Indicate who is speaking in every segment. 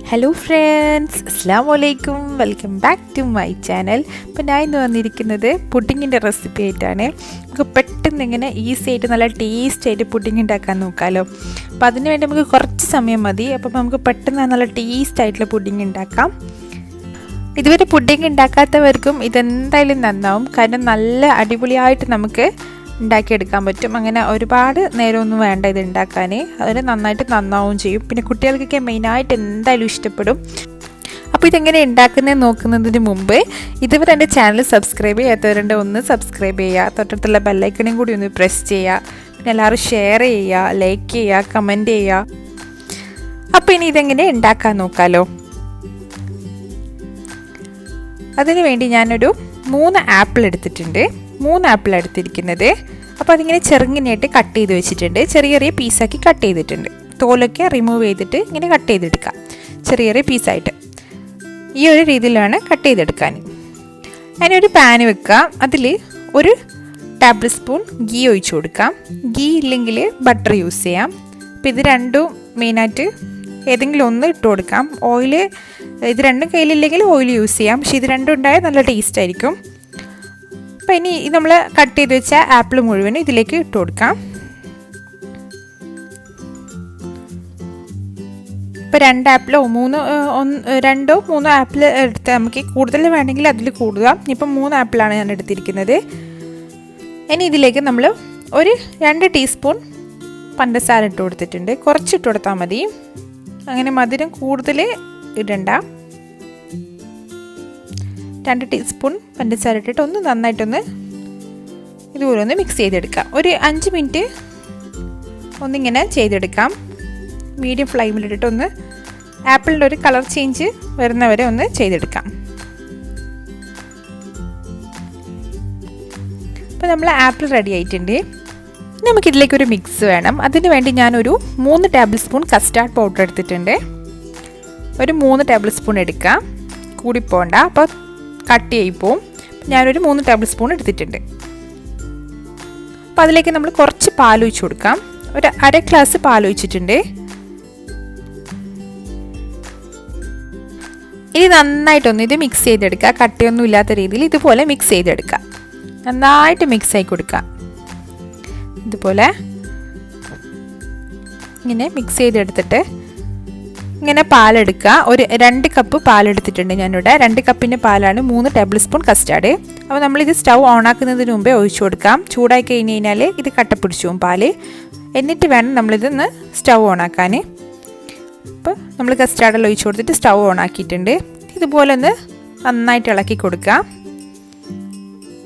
Speaker 1: Hello friends, അസ്സലാമു അലൈക്കും. Welcome back to my channel. അപ്പോൾ ഞാൻ ഇന്ന് വന്നിരിക്കുന്നത് പുഡിങ്ങിൻ്റെ റെസിപ്പി ആയിട്ടാണ്. നമുക്ക് പെട്ടെന്ന് ഇങ്ങനെ ഈസി ആയിട്ട് നല്ല ടേസ്റ്റ് ആയിട്ട് പുഡിങ് ഉണ്ടാക്കാൻ നോക്കാമല്ലോ. അപ്പോൾ അതിന് വേണ്ടി നമുക്ക് കുറച്ച് സമയം മതി. അപ്പോൾ നമുക്ക് പെട്ടെന്ന് നല്ല ടേസ്റ്റ് ആയിട്ടുള്ള പുഡിങ് ഉണ്ടാക്കാം. ഇതുവരെ പുഡിങ് ഉണ്ടാക്കാത്തവർക്കും ഇതെന്തായാലും നന്നാവും. കാരണം നല്ല അടിപൊളിയായിട്ട് നമുക്ക് ഉണ്ടാക്കിയെടുക്കാൻ പറ്റും. അങ്ങനെ ഒരുപാട് നേരമൊന്നും വേണ്ട ഇത് ഉണ്ടാക്കാൻ. അതിന് നന്നായിട്ട് നന്നാവും ചെയ്യും. പിന്നെ കുട്ടികൾക്കൊക്കെ മെയിനായിട്ട് എന്തായാലും ഇഷ്ടപ്പെടും. അപ്പോൾ ഇതെങ്ങനെ ഉണ്ടാക്കുന്നത് നോക്കുന്നതിന് മുമ്പ് ഇതുവരെ എൻ്റെ ചാനൽ സബ്സ്ക്രൈബ് ചെയ്യാത്തവരുണ്ട്, ഒന്ന് സബ്സ്ക്രൈബ് ചെയ്യുക. തൊട്ടടുത്തുള്ള ബെല്ലൈക്കണും കൂടി ഒന്ന് പ്രസ് ചെയ്യുക. പിന്നെ എല്ലാവരും ഷെയർ ചെയ്യുക, ലൈക്ക് ചെയ്യുക, കമൻറ്റ് ചെയ്യുക. അപ്പോൾ ഇനി ഇതെങ്ങനെ ഉണ്ടാക്കാൻ നോക്കാമല്ലോ. അതിനു വേണ്ടി ഞാനൊരു 3 ആപ്പിൾ എടുത്തിട്ടുണ്ട്. 3 ആപ്പിൾ എടുത്തിരിക്കുന്നത്. അപ്പോൾ അതിങ്ങനെ ചെറുങ്ങനെയായിട്ട് കട്ട് ചെയ്ത് വെച്ചിട്ടുണ്ട്. ചെറിയ ചെറിയ പീസാക്കി കട്ട് ചെയ്തിട്ടുണ്ട്. തോലൊക്കെ റിമൂവ് ചെയ്തിട്ട് ഇങ്ങനെ കട്ട് ചെയ്തെടുക്കാം, ചെറിയ ചെറിയ പീസായിട്ട്. ഈ ഒരു രീതിയിലാണ് കട്ട് ചെയ്തെടുക്കാൻ. അതിനൊരു പാൻ വെക്കുക. അതിൽ 1 ടേബിൾ സ്പൂൺ ഗീ ഒഴിച്ചു കൊടുക്കാം. ഗീ ഇല്ലെങ്കിൽ ബട്ടർ യൂസ് ചെയ്യാം. അപ്പോൾ ഇത് രണ്ടും മെയിനായിട്ട് ഏതെങ്കിലും ഒന്ന് ഇട്ട് കൊടുക്കാം. ഓയിൽ ഇത് രണ്ടും കയ്യിലില്ലെങ്കിൽ ഓയിൽ യൂസ് ചെയ്യാം. പക്ഷേ ഇത് രണ്ടും ഉണ്ടായാൽ നല്ല ടേസ്റ്റ് ആയിരിക്കും. അപ്പോൾ ഇനി നമ്മൾ കട്ട് ചെയ്ത് വെച്ച ആപ്പിൾ മുഴുവനും ഇതിലേക്ക് ഇട്ട് കൊടുക്കാം. ഇപ്പോൾ 2 ആപ്പിളോ 2 3 ആപ്പിൾ എടുത്ത് നമുക്ക് കൂടുതൽ വേണമെങ്കിൽ അതിൽ കൂടുക. ഇപ്പം 3 ആപ്പിളാണ് ഞാൻ എടുത്തിരിക്കുന്നത്. ഇനി ഇതിലേക്ക് നമ്മൾ ഒരു 2 ടീസ്പൂൺ പഞ്ചസാര ഇട്ട് കൊടുത്തിട്ടുണ്ട്. കുറച്ചിട്ട് കൊടുത്താൽ മതി, അങ്ങനെ മധുരം കൂടുതൽ ഇടണ്ട. 2 ടീസ്പൂൺ പഞ്ചസാര ഇട്ടിട്ട് ഒന്ന് നന്നായിട്ടൊന്ന് ഇതുപോലെ ഒന്ന് മിക്സ് ചെയ്തെടുക്കാം. ഒരു 5 മിനിറ്റ് ഒന്നിങ്ങനെ ചെയ്തെടുക്കാം. മീഡിയം ഫ്ലെയിമിലിട്ടിട്ട് ഒന്ന് ആപ്പിളിൻ്റെ ഒരു കളർ ചേഞ്ച് വരുന്നവരെ ഒന്ന് ചെയ്തെടുക്കാം. അപ്പോൾ നമ്മൾ ആപ്പിൾ റെഡി ആയിട്ടുണ്ട്. നമുക്കിതിലേക്കൊരു മിക്സ് വേണം. അതിന് വേണ്ടി ഞാനൊരു 3 ടേബിൾ സ്പൂൺ കസ്റ്റാർഡ് പൗഡർ എടുത്തിട്ടുണ്ട്. ഒരു 3 ടേബിൾ സ്പൂൺ എടുക്കാം, കൂടിപ്പോണ്ട, അപ്പോൾ കട്ട് ചെയ്യിപ്പോവും. ഞാനൊരു 3 ടേബിൾ സ്പൂൺ എടുത്തിട്ടുണ്ട്. അപ്പോൾ അതിലേക്ക് നമ്മൾ കുറച്ച് പാൽ ഒഴിച്ച് കൊടുക്കാം. ഒരു അര ഗ്ലാസ് പാൽ ഒഴിച്ചിട്ടുണ്ട്. ഇനി നന്നായിട്ടൊന്ന് ഇത് മിക്സ് ചെയ്തെടുക്കുക. കട്ടിയൊന്നും ഇല്ലാത്ത രീതിയിൽ ഇതുപോലെ മിക്സ് ചെയ്തെടുക്കുക. നന്നായിട്ട് മിക്സ് ആയി കൊടുക്കുക. ഇതുപോലെ ഇങ്ങനെ മിക്സ് ചെയ്തെടുത്തിട്ട് ഇങ്ങനെ പാലെടുക്കുക. ഒരു 2 കപ്പ് പാലെടുത്തിട്ടുണ്ട് ഞാനിവിടെ. 2 കപ്പിൻ്റെ പാലാണ് 3 ടേബിൾ സ്പൂൺ കസ്റ്റാർഡ്. അപ്പോൾ നമ്മളിത് സ്റ്റൗ ഓണാക്കുന്നതിന് മുമ്പേ ഒഴിച്ചു കൊടുക്കാം. ചൂടായി കഴിഞ്ഞ് കഴിഞ്ഞാൽ ഇത് കട്ടപ്പിടിച്ചു പോകും പാല്. എന്നിട്ട് വേണം നമ്മളിതൊന്ന് സ്റ്റൗ ഓണാക്കാൻ. അപ്പോൾ നമ്മൾ കസ്റ്റാർഡെല്ലാം ഒഴിച്ചു കൊടുത്തിട്ട് സ്റ്റൗ ഓണാക്കിയിട്ടുണ്ട്. ഇതുപോലെ ഒന്ന് നന്നായിട്ട് ഇളക്കി കൊടുക്കുക.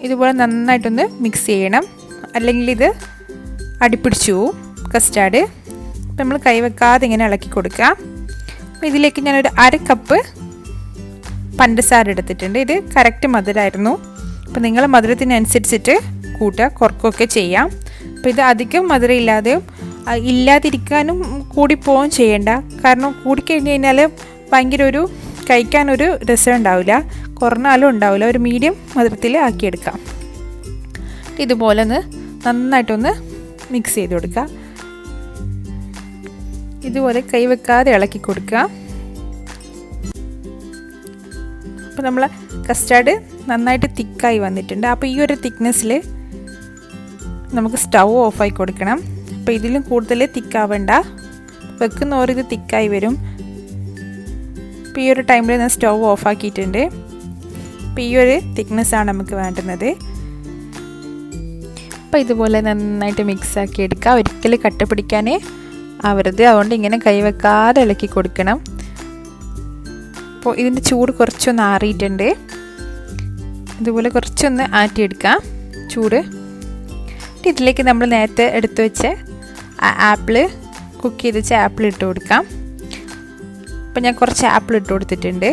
Speaker 1: ഇതുപോലെ നന്നായിട്ടൊന്ന് മിക്സ് ചെയ്യണം, അല്ലെങ്കിൽ ഇത് അടിപ്പിടിച്ചു പോവും കസ്റ്റാർഡ്. അപ്പോൾ നമ്മൾ കൈവെക്കാതെ ഇങ്ങനെ ഇളക്കി കൊടുക്കുക. അപ്പോൾ ഇതിലേക്ക് ഞാനൊരു 1/2 കപ്പ് പഞ്ചസാര എടുത്തിട്ടുണ്ട്. ഇത് കറക്റ്റ് മധുരമായിരുന്നു. അപ്പോൾ നിങ്ങൾ മധുരത്തിനനുസരിച്ചിട്ട് കൂട്ടുക, കുറക്കുകയൊക്കെ ചെയ്യാം. അപ്പോൾ ഇത് അധികം മധുരം ഇല്ലാതിരിക്കാനും കൂടിപ്പോവുകയും ചെയ്യേണ്ട. കാരണം കൂടിക്കഴിഞ്ഞ് കഴിഞ്ഞാൽ ഭയങ്കര ഒരു കഴിക്കാനൊരു രസം ഉണ്ടാവില്ല, കുറഞ്ഞാലും ഉണ്ടാവില്ല. ഒരു മീഡിയം മധുരത്തിൽ ആക്കിയെടുക്കാം. ഇതുപോലെ ഒന്ന് നന്നായിട്ടൊന്ന് മിക്സ് ചെയ്ത് കൊടുക്കുക. ഇതുപോലെ കൈവെക്കാതെ ഇളക്കി കൊടുക്കുക. അപ്പോൾ നമ്മൾ കസ്റ്റാർഡ് നന്നായിട്ട് തിക്കായി വന്നിട്ടുണ്ട്. അപ്പോൾ ഈ ഒരു തിക്നെസ്സിൽ നമുക്ക് സ്റ്റൗ ഓഫായി കൊടുക്കണം. അപ്പോൾ ഇതിലും കൂടുതൽ തിക്കാവേണ്ട, വെക്കുന്നവർ ഇത് തിക്കായി വരും. അപ്പോൾ ഈ ഒരു ടൈമിൽ ഞാൻ സ്റ്റൗ ഓഫാക്കിയിട്ടുണ്ട്. അപ്പോൾ ഈ ഒരു തിക്നെസ്സാണ് നമുക്ക് വേണ്ടുന്നത്. അപ്പോൾ ഇതുപോലെ നന്നായിട്ട് മിക്സാക്കി എടുക്കുക. ഒരിക്കലും കട്ട പിടിക്കാൻ ആവരുത്. അതുകൊണ്ട് ഇങ്ങനെ കൈവെക്കാതെ ഇളക്കി കൊടുക്കണം. അപ്പോൾ ഇതിൻ്റെ ചൂട് കുറച്ചൊന്ന് ആറിയിട്ടുണ്ട്. ഇതുപോലെ കുറച്ചൊന്ന് ആറ്റിയെടുക്കാം ചൂട്. ഇതിലേക്ക് നമ്മൾ നേരത്തെ എടുത്തു വെച്ച ആപ്പിൾ, കുക്ക് ചെയ്ത് വെച്ച ആപ്പിൾ ഇട്ട് കൊടുക്കാം. അപ്പോൾ ഞാൻ കുറച്ച് ആപ്പിൾ ഇട്ട് കൊടുത്തിട്ടുണ്ട്.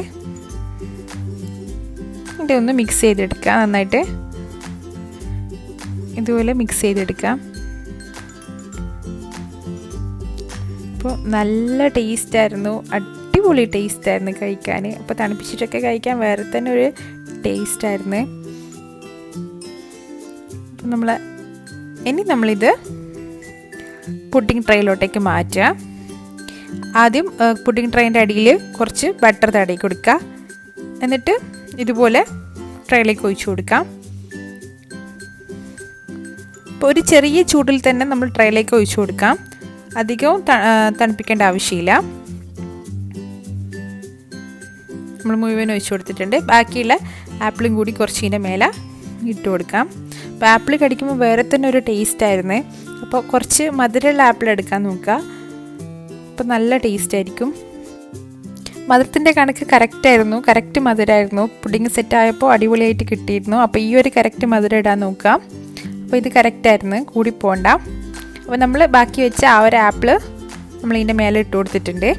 Speaker 1: ഇതൊന്ന് മിക്സ് ചെയ്തെടുക്കാം നന്നായിട്ട്. ഇതുപോലെ മിക്സ് ചെയ്തെടുക്കാം. അപ്പോൾ നല്ല ടേസ്റ്റായിരുന്നു, അടിപൊളി ടേസ്റ്റായിരുന്നു കഴിക്കാൻ. അപ്പോൾ തണുപ്പിച്ചിട്ടൊക്കെ കഴിക്കാൻ വേറെ തന്നെ ഒരു ടേസ്റ്റായിരുന്നു. അപ്പോൾ ഇനി നമ്മളിത് പുഡിംഗ് ട്രേയിലോട്ടേക്ക് മാറ്റുക. ആദ്യം പുഡിംഗ് ട്രേൻ്റെ അടിയിൽ കുറച്ച് ബട്ടർ തടയി കൊടുക്കുക. എന്നിട്ട് ഇതുപോലെ ട്രേയിലേക്ക് ഒഴിച്ചു കൊടുക്കാം. അപ്പോൾ ഒരു ചെറിയ ചൂടിൽ തന്നെ നമ്മൾ ട്രേയിലേക്ക് ഒഴിച്ചു കൊടുക്കാം. അധികവും തണുപ്പിക്കേണ്ട ആവശ്യമില്ല. നമ്മൾ മുഴുവൻ ഒഴിച്ചു കൊടുത്തിട്ടുണ്ട്. ബാക്കിയുള്ള ആപ്പിളും കൂടി കുറച്ച് ഇതിൻ്റെ മേലെ ഇട്ട് കൊടുക്കാം. അപ്പോൾ ആപ്പിൾ കടിക്കുമ്പോൾ വേറെ തന്നെ ഒരു ടേസ്റ്റായിരുന്നു. അപ്പോൾ കുറച്ച് മധുരമുള്ള ആപ്പിൾ എടുക്കാൻ നോക്കുക. അപ്പോൾ നല്ല ടേസ്റ്റ് ആയിരിക്കും. മധുരത്തിൻ്റെ കണക്ക് കറക്റ്റായിരുന്നു, കറക്റ്റ് മധുരമായിരുന്നു. പുഡിങ് സെറ്റായപ്പോൾ അടിപൊളിയായിട്ട് കിട്ടിയിരുന്നു. അപ്പോൾ ഈ ഒരു കറക്റ്റ് മധുരം ഇടാൻ നോക്കുക. അപ്പോൾ ഇത് കറക്റ്റായിരുന്നു, കൂടി പോകണ്ട. അപ്പോൾ നമ്മൾ ബാക്കി വെച്ച ആ ഒരു ആപ്പിൾ നമ്മളിതിൻ്റെ മേലെ ഇട്ട് കൊടുത്തിട്ടുണ്ട്.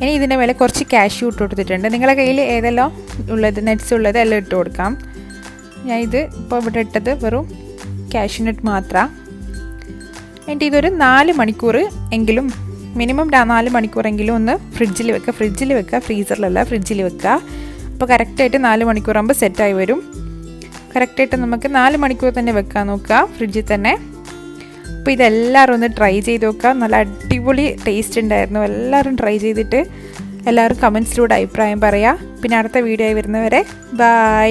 Speaker 1: ഇനി ഇതിൻ്റെ മേലെ കുറച്ച് കാഷ്യൂ ഇട്ട് കൊടുത്തിട്ടുണ്ട്. നിങ്ങളുടെ കയ്യിൽ ഏതെല്ലാം ഉള്ളത്, നട്ട്സ് ഉള്ളത് എല്ലാം ഇട്ട് കൊടുക്കാം. ഞാൻ ഇത് ഇപ്പോൾ ഇവിടെ ഇട്ടത് വെറും കാഷ്യൂ നട്ട് മാത്രമാണ്. എന്നിട്ട് ഇതൊരു 4 മണിക്കൂർ എങ്കിലും, മിനിമം 4 മണിക്കൂറെങ്കിലും ഒന്ന് ഫ്രിഡ്ജിൽ വെക്കുക, ഫ്രീസറിലല്ല ഫ്രിഡ്ജിൽ വെക്കുക. അപ്പോൾ കറക്റ്റായിട്ട് 4 മണിക്കൂറാകുമ്പോൾ സെറ്റായി വരും. കറക്റ്റായിട്ട് നമുക്ക് 4 മണിക്കൂർ തന്നെ വെക്കാൻ നോക്കുക ഫ്രിഡ്ജിൽ തന്നെ. അപ്പോൾ ഇതെല്ലാവരും ഒന്ന് ട്രൈ ചെയ്ത് നോക്കുക. നല്ല അടിപൊളി ടേസ്റ്റ് ഉണ്ടായിരുന്നു. എല്ലാവരും ട്രൈ ചെയ്തിട്ട് എല്ലാവരും കമൻസിലൂടെ അഭിപ്രായം പറയുക. പിന്നെ അടുത്ത വീഡിയോ ആയി വരുന്നവരെ ബൈ.